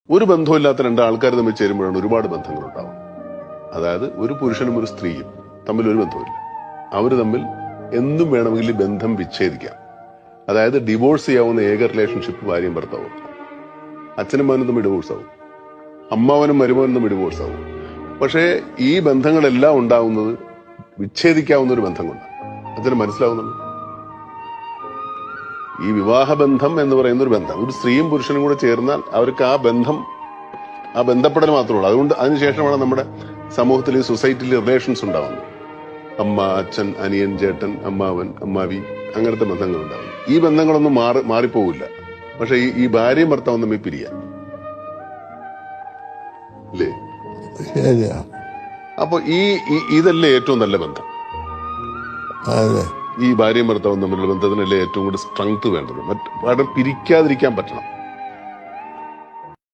ഒരു ബന്ധമില്ലാത്ത രണ്ട് ആൾക്കാർ തമ്മിൽ ചേരുമ്പോഴാണ് ഒരുപാട് ബന്ധങ്ങൾ ഉണ്ടാവുന്നത്. അതായത് ഒരു പുരുഷനും ഒരു സ്ത്രീയും തമ്മിൽ ഒരു ബന്ധമില്ല. അവർ തമ്മിൽ എന്തും വേണമെങ്കിൽ ബന്ധം വിച്ഛേദിക്കാം. അതായത് ഡിവോഴ്സ് ചെയ്യാവുന്ന ഏക റിലേഷൻഷിപ്പ് ഭാര്യയും ഭർത്താവും. അച്ഛനും മകനും തമ്മിൽ ഡിവോഴ്സ് ആവും, അമ്മാവനും മരുമകനും തമ്മിൽ ഡിവോഴ്സ് ആവും. പക്ഷേ ഈ ബന്ധങ്ങളെല്ലാം ഉണ്ടാവുന്നത് വിച്ഛേദിക്കാവുന്ന ഒരു ബന്ധം കൊണ്ടാണ്. അതിന് മനസ്സിലാവുന്നുണ്ട്. ഈ വിവാഹബന്ധം എന്ന് പറയുന്ന ഒരു ബന്ധം, ഒരു സ്ത്രീയും പുരുഷനും കൂടെ ചേർന്നാൽ അവർക്ക് ആ ബന്ധപ്പെടൽ മാത്രമേ ഉള്ളൂ. അതുകൊണ്ട് അതിനുശേഷമാണ് നമ്മുടെ സമൂഹത്തിൽ, സൊസൈറ്റിയിൽ റിലേഷൻസ് ഉണ്ടാവുന്നത്. അമ്മ, അച്ഛൻ, അനിയൻ, ചേട്ടൻ, അമ്മാവൻ, അമ്മാവി, അങ്ങനത്തെ ബന്ധങ്ങൾ ഉണ്ടാവും. ഈ ബന്ധങ്ങളൊന്നും മാറിപ്പോവില്ല. പക്ഷെ ഈ ഭാര്യയും ഭർത്താവും തമ്മിൽ പിരിയാം അല്ലേ? അപ്പൊ ഇതല്ലേ ഏറ്റവും നല്ല ബന്ധം? ഈ ഭാര്യയും ഭർത്താവും തമ്മിലുള്ള ബന്ധത്തിനല്ലേ ഏറ്റവും കൂടുതൽ സ്ട്രെങ്ത് വേണ്ടത്. മറ്റു പിരിക്കാതിരിക്കാൻ പറ്റണം.